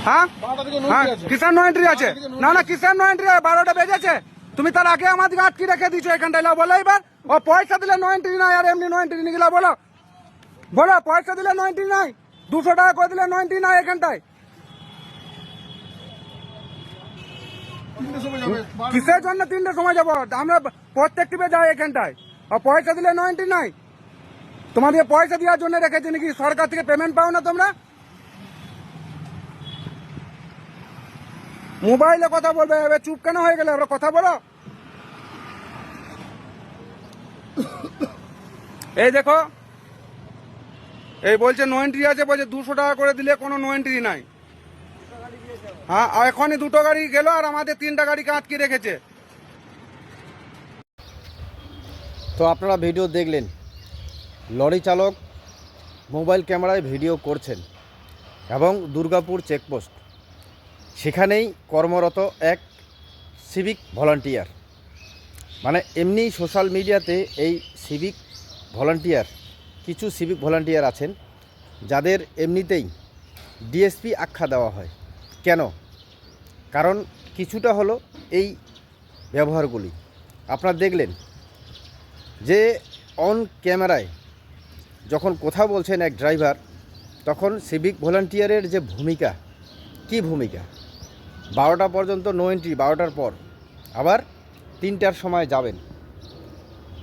হ্যাঁ হ্যাঁ কিসের নো এন্ট্রি আছে? না না কিসের নো এন্ট্রি? 12টা বেজেছে, তুমি তার আগে আমাদেরকে আটকে রেখে দিচ্ছ এখানটায়। বলো এবার ও পয়সা দিলে নো এন্ট্রি নাই আর এমনি নো এন্ট্রি নিয়ে বলো বলো পয়সা দিলে নো এন্ট্রি নাই, 200 টাকা করে দিলে নো এন্ট্রি নাই এখানটায়। কিসের জন্য 3টের সময় যাবো? আমরা প্রত্যেক টিপে যাই এখানটায়, আর পয়সা দিলে নো এন্ট্রি নাই। তোমাদের পয়সা দেওয়ার জন্য রেখেছে নাকি? সরকার থেকে পেমেন্ট পাও না তোমরা? মোবাইলে কথা বলবে, এবার চুপ কেন হয়ে গেলে? আমরা কথা বলো। এই দেখো, এই বলছে নো এন্ট্রি আছে, বলছে 200 টাকা করে দিলে কোনো নো এন্ট্রি নাই। হ্যাঁ এখনই 2টো গাড়ি গেল আর আমাদের 3টা গাড়িকে আটকে রেখেছে। তো আপনারা ভিডিও দেখলেন, লরি চালক মোবাইল ক্যামেরায় ভিডিও করছেন এবং দুর্গাপুর চেকপোস্ট সেখানেই কর্মরত এক সিভিক ভলান্টিয়ার। মানে এমনি সোশ্যাল মিডিয়াতে এই সিভিক ভলান্টিয়ার, কিছু সিভিক ভলান্টিয়ার আছেন যাদের এমনিতেই ডিএসপি আখ্যা দেওয়া হয়। কেন? কারণ কিছুটা হলো এই ব্যবহারগুলি আপনারা দেখলেন যে অন ক্যামেরায় যখন কথা বলছেন এক ড্রাইভার, তখন সিভিক ভলান্টিয়ারের যে ভূমিকা, কি ভূমিকা, 12টা পর্যন্ত নো এন্ট্রি, 12টার পর আবার 3টার সময় যাবেন।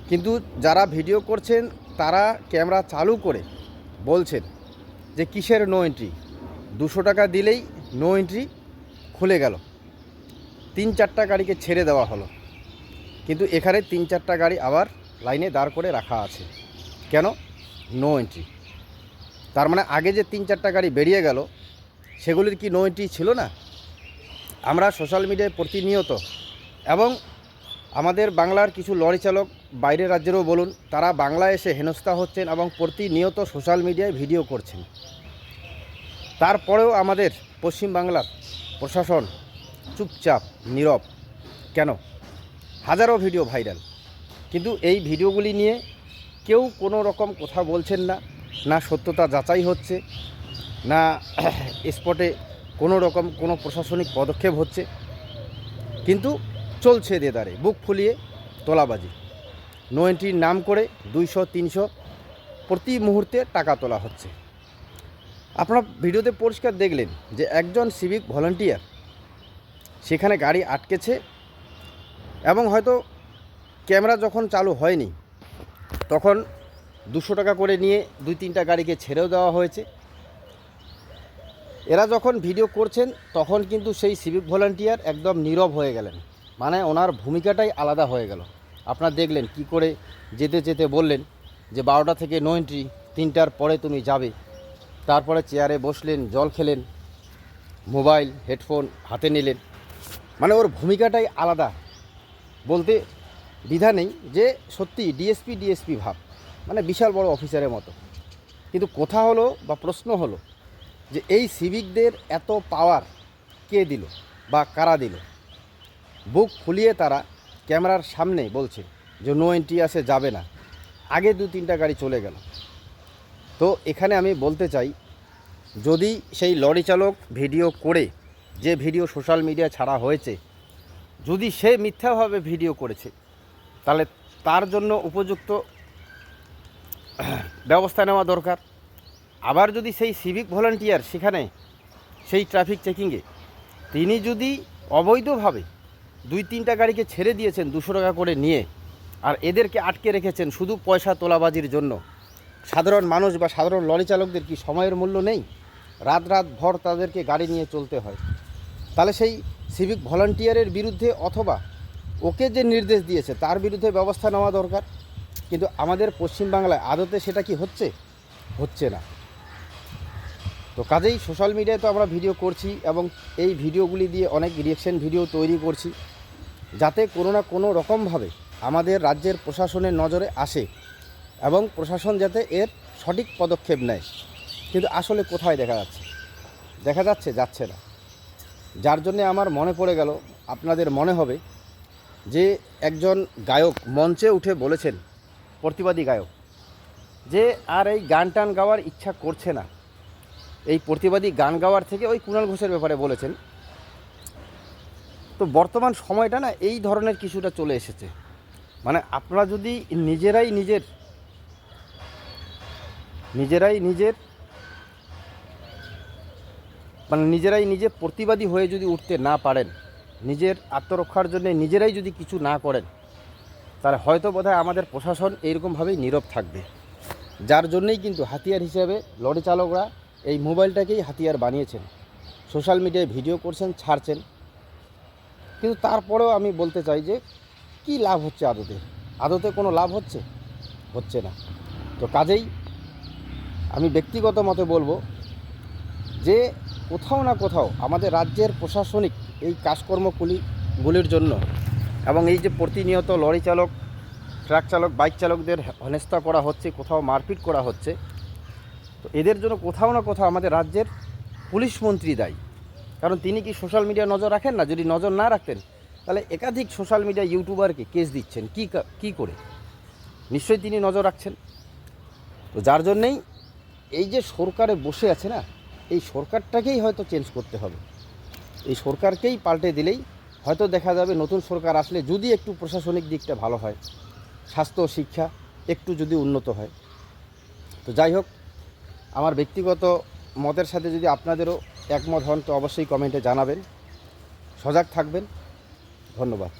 কিন্তু যারা ভিডিও করছেন তারা ক্যামেরা চালু করে বলছেন যে কিসের নো এন্ট্রি, 200 টাকা দিলেই নো এন্ট্রি খুলে গেল, 3-4টা গাড়িকে ছেড়ে দেওয়া হলো। কিন্তু এখানে 3-4টা গাড়ি আবার লাইনে দাঁড় করে রাখা আছে। কেন? No entry. তার মানে আগে যে 3-4টা গাড়ি বেরিয়ে গেল সেগুলির কি নো এন্ট্রি ছিল না? আমরা সোশ্যাল মিডিয়ায় প্রতিনিয়ত, এবং আমাদের বাংলার কিছু লরি চালক বাইরের রাজ্যেরও বলুন, তারা বাংলায় এসে হেনস্থা হচ্ছেন এবং প্রতিনিয়ত সোশ্যাল মিডিয়ায় ভিডিও করছেন। তারপরেও আমাদের পশ্চিমবাংলার প্রশাসন চুপচাপ নীরব কেন? হাজারো ভিডিও ভাইরাল, কিন্তু এই ভিডিওগুলি নিয়ে কেউ কোনো রকম কথা বলছেন না, না সত্যতা যাচাই হচ্ছে, না স্পটে কোনো রকম কোনো প্রশাসনিক পদক্ষেপ হচ্ছে, কিন্তু চলছে দেদারে বুক ফুলিয়ে তোলাবাজি। নো এন্ট্রির নাম করে 200-300 প্রতি মুহূর্তে টাকা তোলা হচ্ছে। আপনারা ভিডিওতে পরিষ্কার দেখলেন যে একজন সিভিক ভলান্টিয়ার সেখানে গাড়ি আটকেছে এবং হয়তো ক্যামেরা যখন চালু হয়নি তখন 200 টাকা করে নিয়ে 2-3টা গাড়িকে ছেড়েও দেওয়া হয়েছে। এরা যখন ভিডিও করছেন তখন কিন্তু সেই সিভিক ভলান্টিয়ার একদম নীরব হয়ে গেলেন, মানে ওনার ভূমিকাটাই আলাদা হয়ে গেল। আপনারা দেখলেন কি করে যেতে যেতে বললেন যে 12টা থেকে নো এন্ট্রি, 3টার পরে তুমি যাবে। তারপরে চেয়ারে বসলেন, জল খেলেন, মোবাইল হেডফোন হাতে নিলেন। মানে ওর ভূমিকাটাই আলাদা, বলতে দ্বিধা নেই যে সত্যি ডিএসপি ভাব, মানে বিশাল বড় অফিসারের মতো। কিন্তু কথা হলো বা প্রশ্ন হলো যে এই সিভিকদের এত পাওয়ার কে দিল বা কারা দিল? বুক ফুলিয়ে তারা ক্যামেরার সামনে বলছে যে নো এন্ট্রি আসে, যাবে না, আগে 2-3টা গাড়ি চলে গেল। তো এখানে আমি বলতে চাই, যদি সেই লরি চালক ভিডিও করে, যে ভিডিও সোশ্যাল মিডিয়া ছাড়া হয়েছে, যদি সে মিথ্যাভাবে ভিডিও করেছে তাহলে তার জন্য উপযুক্ত ব্যবস্থা নেওয়া দরকার। আবার যদি সেই সিভিক ভলান্টিয়ার সেখানে সেই ট্রাফিক চেকিংয়ে তিনি যদি অবৈধভাবে 2-3টা গাড়িকে ছেড়ে দিয়েছেন 200 টাকা করে নিয়ে, আর এদেরকে আটকে রেখেছেন শুধু পয়সা তোলাবাজির জন্য, সাধারণ মানুষ বা সাধারণ লরি চালকদের কি সময়ের মূল্য নেই? রাত ভর তাদেরকে গাড়ি নিয়ে চলতে হয়। তাহলে সেই সিভিক ভলান্টিয়ারের বিরুদ্ধে অথবা ওকে যে নির্দেশ দিয়েছে তার বিরুদ্ধে ব্যবস্থা নেওয়া দরকার। কিন্তু আমাদের পশ্চিমবাংলায় আদতে সেটা কি হচ্ছে? হচ্ছে না। তো কাজেই সোশ্যাল মিডিয়ায় তো আমরা ভিডিও করছি এবং এই ভিডিওগুলি দিয়ে অনেক রিয়েকশন ভিডিও তৈরি করছি, যাতে কোনো না কোনো রকমভাবে আমাদের রাজ্যের প্রশাসনের নজরে আসে এবং প্রশাসন যাতে এর সঠিক পদক্ষেপ নেয়। কিন্তু আসলে কোথায় দেখা যাচ্ছে? যাচ্ছে না। যার জন্যে আমার মনে পড়ে গেল, আপনাদের মনে হবে যে একজন গায়ক মঞ্চে উঠে বলেছেন, প্রতিবাদী গায়ক, যে আর এই গান টান গাওয়ার ইচ্ছা করছে না, এই প্রতিবাদী গান গাওয়ার থেকে ওই কুণাল ঘোষের ব্যাপারে বলেছেন। তো বর্তমান সময়টা না এই ধরনের কিছুটা চলে এসেছে। মানে আপনারা যদি নিজেরাই নিজে প্রতিবাদী হয়ে যদি উঠতে না পারেন, নিজের আত্মরক্ষার জন্য নিজেরাই যদি কিছু না করেন, তাহলে হয়তো বোধহয় আমাদের প্রশাসন এইরকমভাবেই নীরব থাকবে। যার জন্যই কিন্তু হাতিয়ার হিসেবে লরি চালকরা এই মোবাইলটাকেই হাতিয়ার বানিয়েছেন। সোশ্যাল মিডিয়ায় ভিডিও করছেন, ছাড়ছেন, কিন্তু তারপরেও আমি বলতে চাই যে কী লাভ হচ্ছে আদতে কোনো লাভ হচ্ছে না। তো কাজেই আমি ব্যক্তিগত মতে বলবো যে কোথাও না কোথাও আমাদের রাজ্যের প্রশাসনিক এই কাজকর্মগুলির জন্য এবং এই যে প্রতিনিয়ত লরি চালক, ট্রাক চালক, বাইক চালকদের হেনস্থা করা হচ্ছে, কোথাও মারপিট করা হচ্ছে, তো এদের জন্য কোথাও না কোথাও আমাদের রাজ্যের পুলিশ মন্ত্রী দায়ী। কারণ তিনি কি সোশ্যাল মিডিয়া নজর রাখেন না? যদি নজর না রাখতেন তাহলে একাধিক সোশ্যাল মিডিয়া ইউটিউবারকে কেস দিচ্ছেন কি করে? নিশ্চয়ই তিনি নজর রাখছেন। তো যার জন্যেই এই যে সরকারে বসে আছে না, এই সরকারটাকেই হয়তো চেঞ্জ করতে হবে। এই সরকারকেই পাল্টে দিলেই হয়তো দেখা যাবে নতুন সরকার আসলে যদি একটু প্রশাসনিক দিকটা ভালো হয়, স্বাস্থ্য শিক্ষা একটু যদি উন্নত হয়। তো যাই হোক, আমার ব্যক্তিগত মতের সাথে যদি আপনাদেরও একমত হন তো অবশ্যই কমেন্টে জানাবেন। সজাগ থাকবেন। ধন্যবাদ।